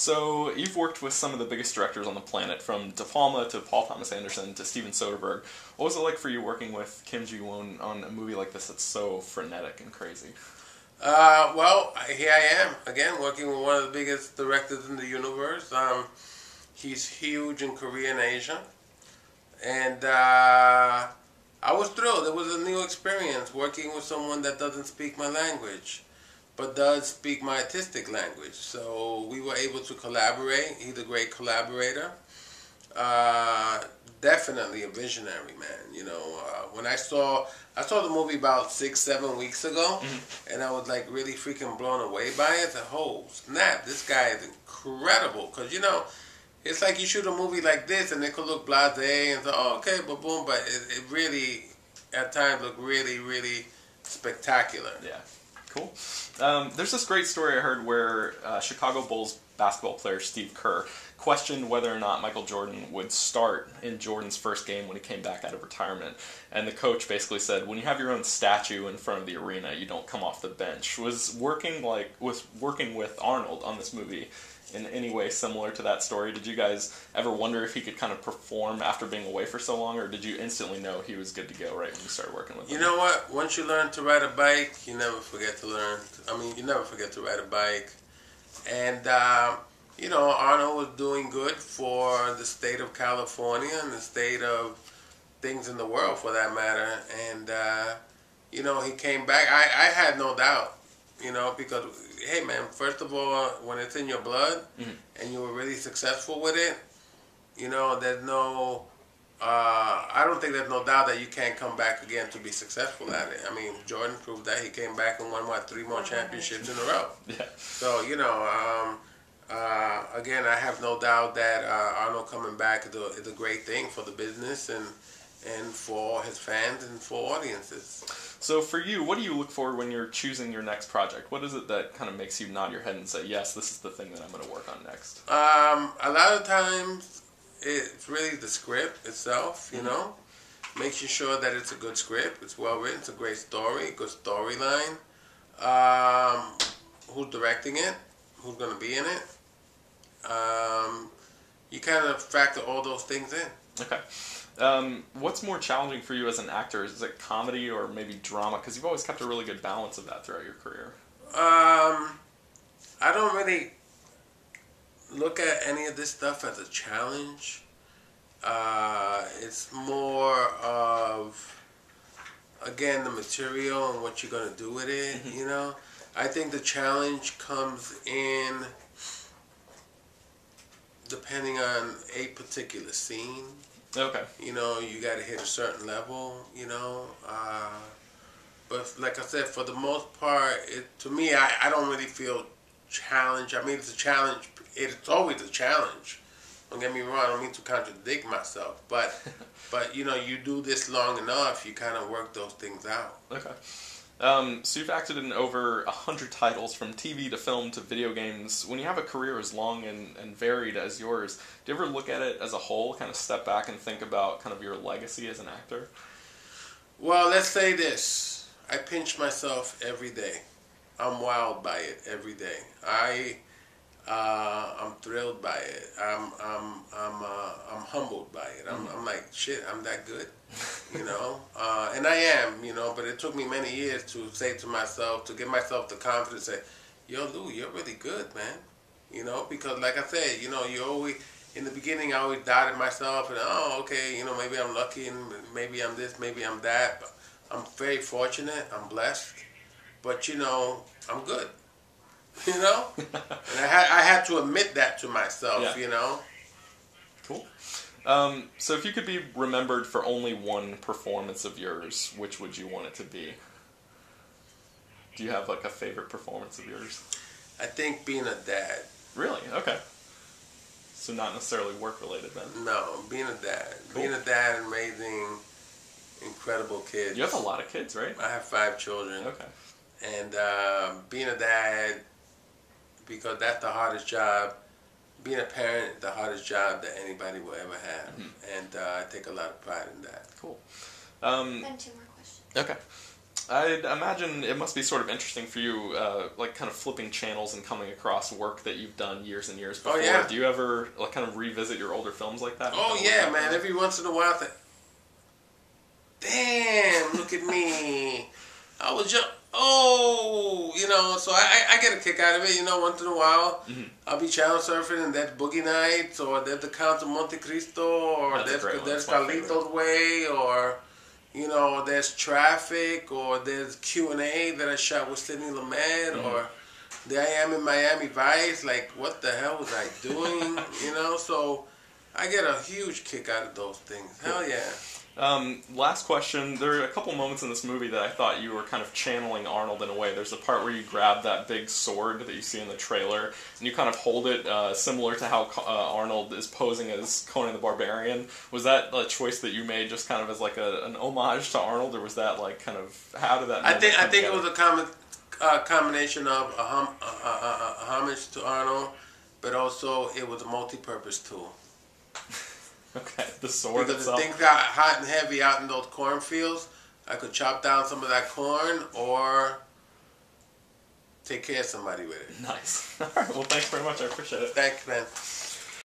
So you've worked with some of the biggest directors on the planet, from De Palma to Paul Thomas Anderson to Steven Soderbergh. What was it like for you working with Kim Ji-Woon on a movie like this that's so frenetic and crazy? Well, here I am, again, working with one of the biggest directors in the universe. He's huge in Korea and Asia. And I was thrilled. It was a new experience working with someone that doesn't speak my language, but does speak my artistic language. So we were able to collaborate. He's a great collaborator. Definitely a visionary, man. You know, when I saw the movie about 6-7 weeks ago, and I was like really freaking blown away by it. I said, "Oh snap! This guy is incredible." Because you know, it's like you shoot a movie like this, and it could look blasé and so, oh, okay, but boom, but it really at times looked really, really spectacular. Yeah, cool. There's this great story I heard where Chicago Bulls basketball player Steve Kerr questioned whether or not Michael Jordan would start in Jordan's first game when he came back out of retirement. And the coach basically said, when you have your own statue in front of the arena, you don't come off the bench. Was working with Arnold on this movie in any way similar to that story? Did you guys ever wonder if he could kind of perform after being away for so long, or did you instantly know he was good to go right when you started working with him? You know what? Once you learn to ride a bike, you never forget to learn. You never forget to ride a bike. And, you know, Arnold was doing good for the state of California and the state of things in the world, for that matter. And, you know, he came back. I had no doubt, you know, because, hey, man, first of all, when it's in your blood and you were really successful with it, you know, there's no... I don't think there's no doubt that you can't come back again to be successful at it. I mean, Jordan proved that. He came back and won, 3 more championships in a row. Yeah. So, you know, again, I have no doubt that Arnold coming back is a great thing for the business and for his fans and for audiences. So for you, what do you look for when you're choosing your next project? What is it that kind of makes you nod your head and say, yes, this is the thing that I'm going to work on next? A lot of times, it's really the script itself, you know. Making sure that it's a good script, it's well written, it's a great story, good storyline. Who's directing it? Who's going to be in it? You kind of factor all those things in. Okay. What's more challenging for you as an actor? Is it comedy or maybe drama? Because you've always kept a really good balance of that throughout your career. I don't really look at any of this stuff as a challenge. It's more of, again, the material and what you're going to do with it, you know. I think the challenge comes in depending on a particular scene. Okay. You know, you got to hit a certain level, you know. But like I said, for the most part, to me, I don't really feel challenged. I mean, it's a challenge. It's always a challenge. Don't get me wrong. I don't mean to contradict myself. But you know, you do this long enough, you kind of work those things out. Okay. So you've acted in over 100 titles, from TV to film to video games. When you have a career as long and varied as yours, do you ever look at it as a whole, kind of step back and think about kind of your legacy as an actor? Well, let's say this. I pinch myself every day. I'm wowed by it every day. I'm thrilled by it. I'm humbled by it. I'm like, shit, I'm that good, you know. And I am, you know. But it took me many years to say to myself, to give myself the confidence, to say, yo, Lou, you're really good, man. You know, because like I said, you know, you always, in the beginning, I always doubted myself, and oh, okay, you know, maybe I'm lucky, and maybe I'm this, maybe I'm that. But I'm very fortunate. I'm blessed. But you know, I'm good. You know, and I had to admit that to myself. Yeah. You know. Cool. So if you could be remembered for only one performance of yours, which would you want it to be? Do you have like a favorite performance of yours? I think being a dad. Really? Okay. So not necessarily work related then. No, being a dad. Cool. Being a dad and raising incredible kids. You have a lot of kids, right? I have 5 children. Okay. And being a dad, because that's the hardest job. Being a parent, the hardest job that anybody will ever have. And I take a lot of pride in that. Cool. Then 2 more questions. Okay. I'd imagine it must be sort of interesting for you, like kind of flipping channels and coming across work that you've done years and years before. Oh, yeah. Do you ever like kind of revisit your older films like that? Oh, yeah, man. Every once in a while, I think, damn, look at me. I was just, so I get a kick out of it, once in a while. Mm-hmm. I'll be channel surfing and that's Boogie Nights, or that's The Count of Monte Cristo, or that's Carlito's Way, or, there's Traffic, or there's Q&A that I shot with Sidney Lumet, or There I Am in Miami Vice. Like, what the hell was I doing? So I get a huge kick out of those things. Hell yeah. Last question. There are a couple moments in this movie that I thought you were kind of channeling Arnold in a way. There's a part where you grab that big sword that you see in the trailer, and you kind of hold it similar to how Arnold is posing as Conan the Barbarian. Was that a choice that you made just kind of as like an homage to Arnold, or was that like kind of, how did that? I think it was a combination of a homage to Arnold, but also it was a multi-purpose tool. Okay, the sword because itself. Because things got hot and heavy out in those cornfields. I could chop down some of that corn or take care of somebody with it. Nice. All right, well, thanks very much. I appreciate it. Thanks, man.